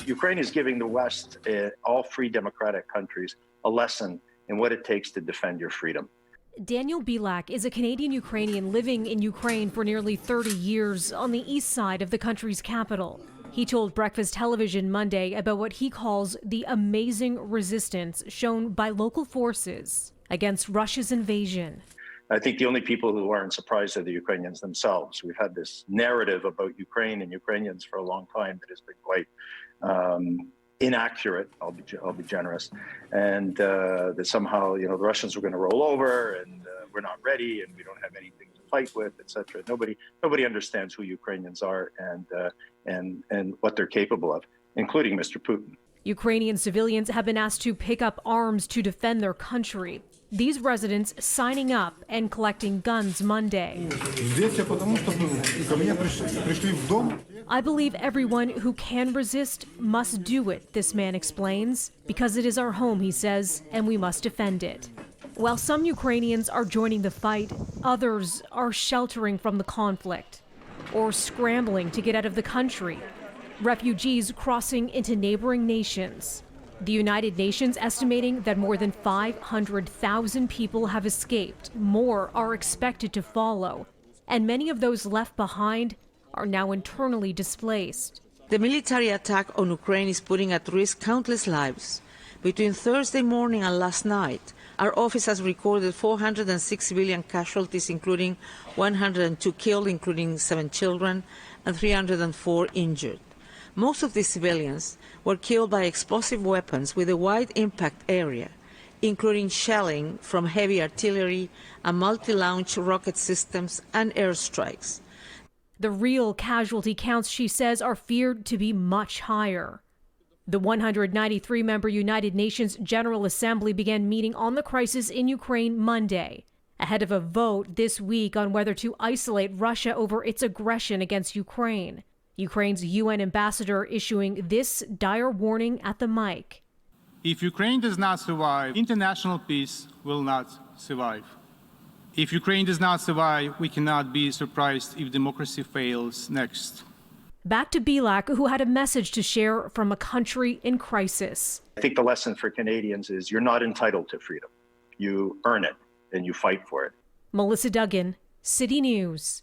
Ukraine is giving the West, all free democratic countries, a lesson in what it takes to defend your freedom. Daniel Bilak is a Canadian-Ukrainian living in Ukraine for nearly 30 years on the east side of the country's capital. He told Breakfast Television Monday about what he calls the amazing resistance shown by local forces against Russia's invasion. I think the only people who aren't surprised are the Ukrainians themselves. We've had this narrative about Ukraine and Ukrainians for a long time that has been quite inaccurate. I'll be generous, and that somehow the Russians were going to roll over, and we're not ready, and we don't have anything to fight with, etc. Nobody understands who Ukrainians are and what they're capable of, including Mr. Putin. Ukrainian civilians have been asked to pick up arms to defend their country. These residents signing up and collecting guns Monday. I believe everyone who can resist must do it, this man explains, because it is our home, he says, and we must defend it. While some Ukrainians are joining the fight, others are sheltering from the conflict or scrambling to get out of the country. Refugees crossing into neighboring nations. The United Nations estimating that more than 500,000 people have escaped. More are expected to follow. And many of those left behind are now internally displaced. The military attack on Ukraine is putting at risk countless lives. Between Thursday morning and last night, our office has recorded 406 civilian casualties, including 102 killed, including 7 children, and 304 injured. Most of these civilians were killed by explosive weapons with a wide impact area, including shelling from heavy artillery and multi-launch rocket systems and airstrikes. The real casualty counts, she says, are feared to be much higher. The 193-member United Nations General Assembly began meeting on the crisis in Ukraine Monday, ahead of a vote this week on whether to isolate Russia over its aggression against Ukraine. Ukraine's UN ambassador issuing this dire warning at the mic. If Ukraine does not survive, international peace will not survive. If Ukraine does not survive, we cannot be surprised if democracy fails next. Back to Bilak, who had a message to share from a country in crisis. I think the lesson for Canadians is you're not entitled to freedom. You earn it and you fight for it. Melissa Duggan, City News.